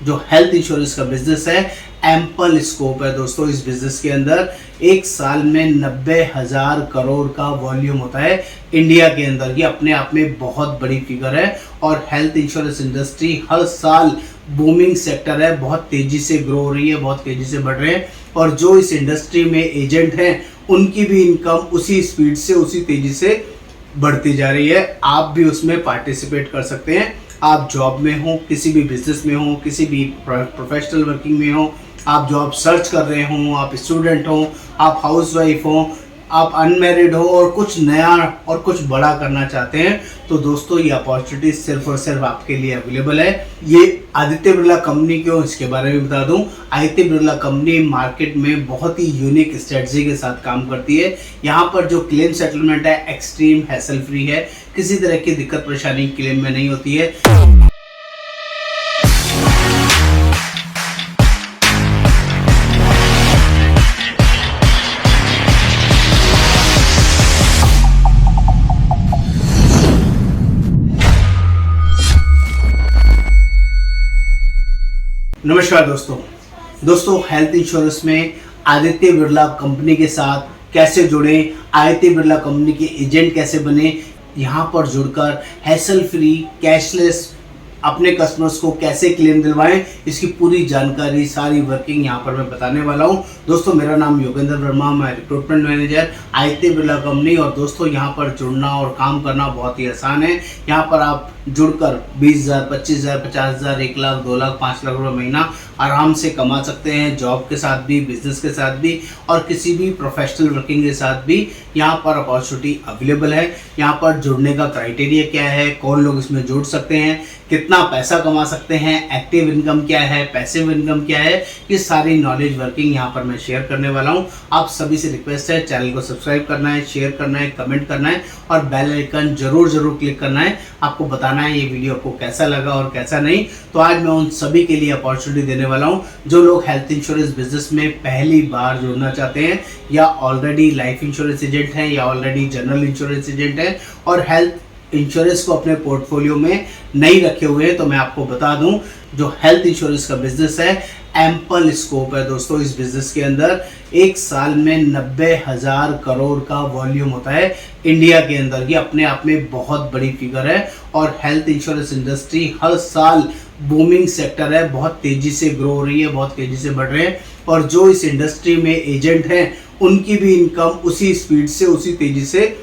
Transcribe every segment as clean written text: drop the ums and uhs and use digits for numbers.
जो health insurance का business है, एम्पल स्कोप है दोस्तों इस बिजनेस के अंदर। एक साल में 90,000 करोड़ का वॉल्यूम होता है इंडिया के अंदर। ये अपने आप में बहुत बड़ी फिगर है और हेल्थ इंश्योरेंस इंडस्ट्री हर साल बूमिंग सेक्टर है, बहुत तेजी से ग्रो हो रही है, बहुत तेजी से बढ़ रहे हैं। और जो इस इंडस्ट्री में एजेंट हैं उनकी भी इनकम उसी स्पीड से, उसी तेजी से बढ़ती जा रही है। आप भी उसमें पार्टिसिपेट कर सकते हैं। आप जॉब में हो, किसी भी बिजनेस में हो, किसी भी प्रोफेशनल वर्किंग में हो, आप जॉब सर्च कर रहे हो, आप स्टूडेंट हो, आप हाउसवाइफ हो, आप अनमैरिड हो और कुछ नया और कुछ बड़ा करना चाहते हैं, तो दोस्तों ये अपॉर्चुनिटी सिर्फ और सिर्फ आपके लिए अवेलेबल है। ये आदित्य बिरला कंपनी क्यों, इसके बारे में बता दूं। आदित्य बिरला कंपनी मार्केट में बहुत ही यूनिक स्ट्रेटजी के साथ काम करती है। यहाँ पर जो क्लेम सेटलमेंट है एक्सट्रीम हैसल फ्री है, किसी तरह की दिक्कत परेशानी क्लेम में नहीं होती है। नमस्कार दोस्तों हेल्थ इंश्योरेंस में आदित्य बिरला कंपनी के साथ कैसे जुड़े, आदित्य बिरला कंपनी के एजेंट कैसे बने, यहाँ पर जुड़कर हैसल फ्री कैशलेस अपने कस्टमर्स को कैसे क्लेम दिलवाएं, इसकी पूरी जानकारी, सारी वर्किंग यहाँ पर मैं बताने वाला हूँ। दोस्तों मेरा नाम योगेंद्र वर्मा, मैं recruitment manager Aditya Birla company. और दोस्तों यहाँ पर जुड़ना और काम करना बहुत ही आसान है। यहाँ पर आप जुड़कर 20,000, 25,000, 50,000, 1 लाख, 2 लाख, 5 लाख रुपए महीना आराम से कमा सकते हैं, जॉब के साथ भी, बिजनेस के साथ भी और किसी भी प्रोफेशनल वर्किंग के साथ भी। यहाँ पर अपॉर्चुनिटी अवेलेबल है। यहाँ पर जुड़ने का क्राइटेरिया क्या है, कौन लोग इसमें जुड़ सकते हैं, कितना पैसा कमा सकते हैं, एक्टिव इनकम क्या है, पैसिव इनकम क्या है, ये सारी नॉलेज वर्किंग यहाँ पर मैं शेयर करने वाला हूँ। आप सभी से रिक्वेस्ट है, चैनल को सब्सक्राइब करना है, शेयर करना है, कमेंट करना है और बेल आइकन जरूर क्लिक करना है। आपको बताना है ये वीडियो आपको कैसा लगा और कैसा नहीं। तो आज मैं उन सभी के लिए अपॉर्चुनिटी देने वाला हूँ जो लोग हेल्थ इंश्योरेंस बिजनेस में पहली बार जुड़ना चाहते हैं, या ऑलरेडी लाइफ इंश्योरेंस एजेंट हैं, या ऑलरेडी जनरल इंश्योरेंस एजेंट हैं और हेल्थ इंश्योरेंस को अपने पोर्टफोलियो में नहीं रखे हुए हैं। तो मैं आपको बता दूं, जो हेल्थ इंश्योरेंस का बिजनेस है, एम्पल स्कोप है दोस्तों इस बिजनेस के अंदर। एक साल में 90,000 करोड़ का वॉल्यूम होता है इंडिया के अंदर। ये अपने आप में बहुत बड़ी फिगर है और हेल्थ इंश्योरेंस इंडस्ट्री हर साल बूमिंग सेक्टर है, बहुत तेजी से ग्रो हो रही है, बहुत तेजी से बढ़ रहे हैं। और जो इस इंडस्ट्री में एजेंट हैं उनकी भी इनकम उसी स्पीड से, उसी तेजी से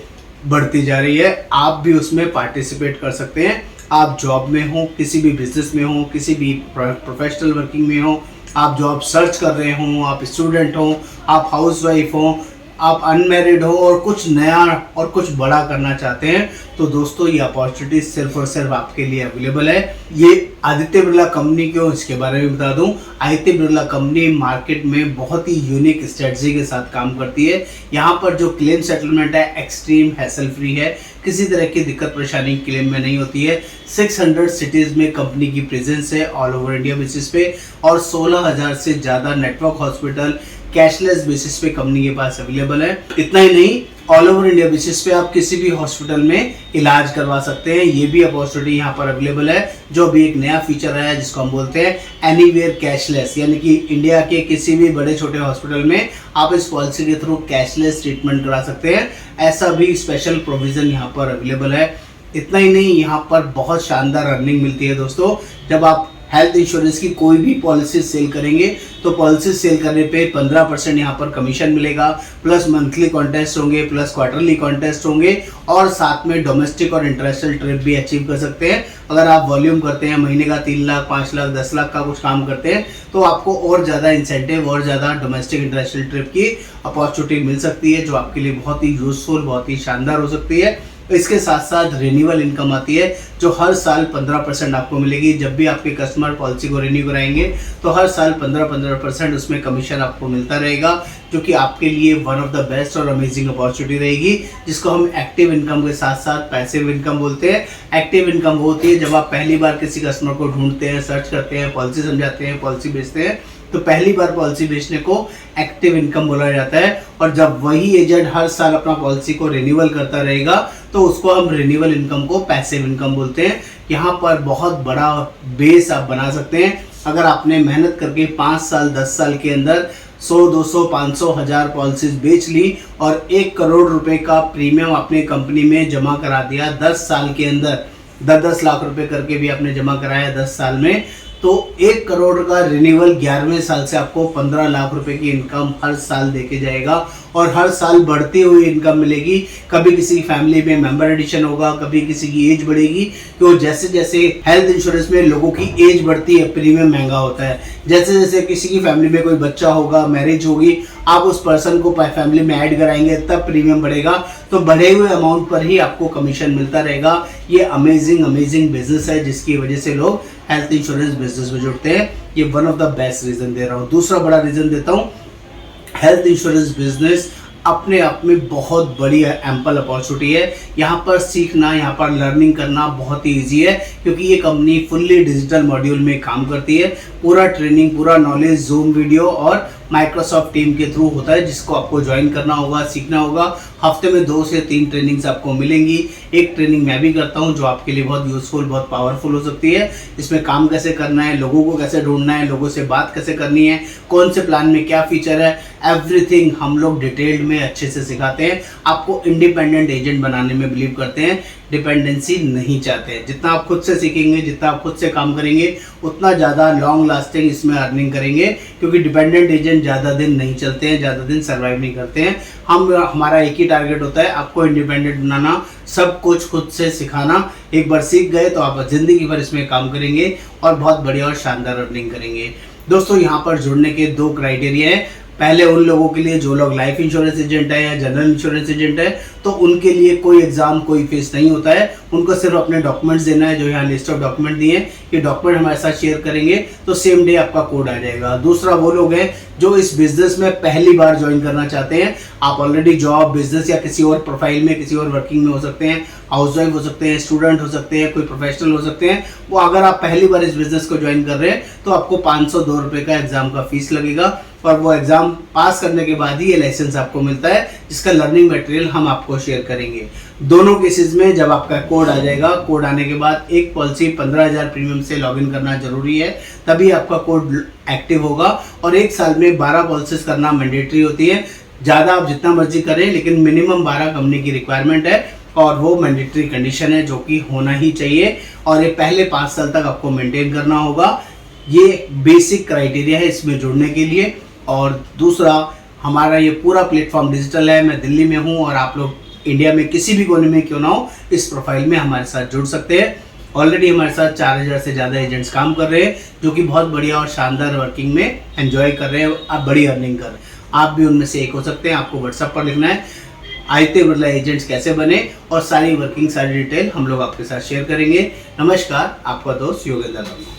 बढ़ती जा रही है। आप भी उसमें पार्टिसिपेट कर सकते हैं। आप जॉब में हो, किसी भी बिजनेस में हो, किसी भी प्रोफेशनल वर्किंग में हो, आप जॉब सर्च कर रहे हो, आप स्टूडेंट हो, आप हाउसवाइफ हो, आप अनमैरिड हो और कुछ नया और कुछ बड़ा करना चाहते हैं, तो दोस्तों ये अपॉर्चुनिटी सिर्फ और सिर्फ आपके लिए अवेलेबल है। ये आदित्य बिरला कंपनी क्यों, इसके बारे में बता दूं। आदित्य बिरला कंपनी मार्केट में बहुत ही यूनिक स्ट्रेटजी के साथ काम करती है। यहाँ पर जो क्लेम सेटलमेंट है एक्सट्रीम हैसल फ्री है, किसी तरह की दिक्कत परेशानी क्लेम में नहीं होती है। 600 सिटीज में कंपनी की प्रेजेंस है ऑल ओवर इंडिया बेसिस पे और 16,000 से ज़्यादा नेटवर्क हॉस्पिटल कैशलेस बेसिस पे कंपनी के पास अवेलेबल है। इतना ही नहीं, ऑल ओवर इंडिया बेसिस पे आप किसी भी हॉस्पिटल में इलाज करवा सकते हैं। ये भी अपॉर्चुनिटी यहाँ पर अवेलेबल है, जो अभी एक नया फीचर है जिसको हम बोलते हैं एनीवेयर कैशलेस, यानी कि इंडिया के किसी भी बड़े छोटे हॉस्पिटल में आप इस पॉलिसी के थ्रू कैशलेस ट्रीटमेंट करा सकते हैं। ऐसा भी स्पेशल प्रोविजन यहाँ पर अवेलेबल है। इतना ही नहीं, यहाँ पर बहुत शानदार अर्निंग मिलती है दोस्तों। जब आप हेल्थ इंश्योरेंस की कोई भी पॉलिसी सेल करेंगे तो पॉलिसी सेल करने पे 15% यहाँ पर कमीशन मिलेगा, प्लस मंथली कॉन्टेस्ट होंगे, प्लस क्वार्टरली कॉन्टेस्ट होंगे और साथ में डोमेस्टिक और इंटरनेशनल ट्रिप भी अचीव कर सकते हैं। अगर आप वॉल्यूम करते हैं, महीने का 3 लाख, 5 लाख, 10 लाख का कुछ काम करते हैं, तो आपको और ज़्यादा इंसेंटिव और ज़्यादा डोमेस्टिक इंटरनेशनल ट्रिप की अपॉर्चुनिटी मिल सकती है, जो आपके लिए बहुत ही यूजफुल, बहुत ही शानदार हो सकती है। इसके साथ साथ रिन्यूअल इनकम आती है, जो हर साल 15% आपको मिलेगी। जब भी आपके कस्टमर पॉलिसी को रिन्यू कराएंगे तो हर साल 15% उसमें कमीशन आपको मिलता रहेगा, जो कि आपके लिए वन ऑफ द बेस्ट और अमेजिंग अपॉर्चुनिटी रहेगी, जिसको हम एक्टिव इनकम के साथ साथ पैसिव इनकम बोलते हैं। एक्टिव इनकम वो होती है जब आप पहली बार किसी कस्टमर को ढूंढते हैं, सर्च करते हैं, पॉलिसी समझाते हैं, पॉलिसी बेचते हैं, तो पहली बार पॉलिसी बेचने को एक्टिव इनकम बोला जाता है। और जब वही एजेंट हर साल अपना पॉलिसी को रिन्यूअल करता रहेगा तो उसको हम रिन्यूअल इनकम को पैसिव इनकम बोलते हैं। यहाँ पर बहुत बड़ा बेस आप बना सकते हैं। अगर आपने मेहनत करके 5 साल 10 साल के अंदर 100 200 500 1000 पॉलिसीज बेच ली और 1 करोड़ रुपए का प्रीमियम अपने कंपनी में जमा करा दिया 10 साल के अंदर, 10-10 लाख रुपए करके भी आपने जमा कराया 10 साल में, तो 1 करोड़ का रिन्यूअल 11वें साल से आपको 15 लाख रुपए की इनकम हर साल देके जाएगा और हर साल बढ़ती हुई इनकम मिलेगी। कभी किसी फैमिली में मेंबर एडिशन होगा, कभी किसी की एज बढ़ेगी, तो जैसे जैसे हेल्थ इंश्योरेंस में लोगों की एज बढ़ती है प्रीमियम महंगा होता है। जैसे जैसे किसी की फैमिली में कोई बच्चा होगा, मैरिज होगी, आप उस पर्सन को फैमिली में ऐड कराएंगे तब प्रीमियम बढ़ेगा, तो बढ़े हुए अमाउंट पर ही आपको कमीशन मिलता रहेगा। ये अमेजिंग बिजनेस है जिसकी वजह से लोग हेल्थ इंश्योरेंस बिजनेस में जुड़ते हैं। ये one of the best reason दे रहा हूँ। दूसरा बड़ा रीजन देता हूँ, हेल्थ इंश्योरेंस बिजनेस अपने आप में बहुत बड़ी एम्पल अपॉर्चुनिटी है। यहाँ पर सीखना, यहाँ पर लर्निंग करना बहुत ही ईजी है क्योंकि ये कंपनी फुल्ली डिजिटल मॉड्यूल में काम करती है। पूरा ट्रेनिंग, पूरा नॉलेज जूम वीडियो और माइक्रोसॉफ्ट टीम के थ्रू होता है, जिसको आपको ज्वाइन करना होगा, सीखना होगा। हफ्ते में 2 से 3 ट्रेनिंग्स आपको मिलेंगी। एक ट्रेनिंग मैं भी करता हूँ जो आपके लिए बहुत यूजफुल, बहुत पावरफुल हो सकती है। इसमें काम कैसे करना है, लोगों को कैसे ढूंढना है, लोगों से बात कैसे करनी है, कौन से प्लान में क्या फीचर है, एवरीथिंग हम लोग डिटेल्ड में अच्छे से सिखाते हैं। आपको इंडिपेंडेंट एजेंट बनाने में बिलीव करते हैं, डिपेंडेंसी नहीं चाहते हैं। जितना आप खुद से सीखेंगे, जितना आप खुद से काम करेंगे, उतना ज़्यादा लॉन्ग लास्टिंग इसमें अर्निंग करेंगे क्योंकि डिपेंडेंट एजेंट ज़्यादा दिन नहीं चलते हैं, ज़्यादा दिन सर्वाइव नहीं करते हैं। हमारा एक ही टारगेट होता है, आपको इंडिपेंडेंट बनाना, सब कुछ खुद से सिखाना। एक बार सीख गए तो आप जिंदगी भर इसमें काम करेंगे और बहुत बढ़िया और शानदार अर्निंग करेंगे। दोस्तों, यहाँ पर जुड़ने के 2 क्राइटेरिया है। पहले उन लोगों के लिए जो लोग लाइफ इंश्योरेंस एजेंट है या जनरल इंश्योरेंस एजेंट है, तो उनके लिए कोई एग्जाम, कोई फीस नहीं होता है। उनको सिर्फ अपने डॉक्यूमेंट्स देना है, जो यहाँ लिस्ट ऑफ डॉक्यूमेंट दिए हैं, ये डॉक्यूमेंट हमारे साथ शेयर करेंगे तो सेम डे आपका कोड आ जाएगा। दूसरा वो लोग हैं जो इस बिजनेस में पहली बार ज्वाइन करना चाहते हैं। आप ऑलरेडी जॉब, बिजनेस या किसी और प्रोफाइल में, किसी और वर्किंग में हो सकते हैं, हाउसवाइफ हो सकते हैं, स्टूडेंट हो सकते हैं, कोई प्रोफेशनल हो सकते हैं। वो अगर आप पहली बार इस बिजनेस को ज्वाइन कर रहे हैं तो आपको 502 रुपये का एग्जाम का फीस लगेगा और वो एग्जाम पास करने के बाद ही ये लाइसेंस आपको मिलता है, जिसका लर्निंग मटेरियल हम आपको शेयर करेंगे। दोनों केसेस में जब आपका कोड आ जाएगा, कोड आने के बाद एक पॉलिसी 15,000 प्रीमियम से लॉगिन करना जरूरी है, तभी आपका कोड एक्टिव होगा। और 1 साल में 12 पॉलिसीज करना मैंडेटरी होती है। ज़्यादा आप जितना मर्जी करें, लेकिन मिनिमम 12 कंपनी की रिक्वायरमेंट है और वो मैंडेटरी कंडीशन है जो कि होना ही चाहिए और ये पहले 5 साल तक आपको मेंटेन करना होगा। ये बेसिक क्राइटेरिया है इसमें जुड़ने के लिए। और दूसरा, हमारा ये पूरा प्लेटफॉर्म डिजिटल है। मैं दिल्ली में हूँ और आप लोग इंडिया में किसी भी कोने में क्यों ना हो, इस प्रोफाइल में हमारे साथ जुड़ सकते हैं। ऑलरेडी हमारे साथ 4000 से ज़्यादा एजेंट्स काम कर रहे हैं जो कि बहुत बढ़िया और शानदार वर्किंग में एंजॉय कर रहे हैं, आप बड़ी अर्निंग कर रहे हैं। आप भी उनमें से एक हो सकते हैं। आपको व्हाट्सएप पर लिखना है आदित्य बिरला एजेंट्स कैसे बने और सारी वर्किंग, सारी डिटेल हम लोग आपके साथ शेयर करेंगे। नमस्कार, आपका दोस्त योगेंद्र वर्मा।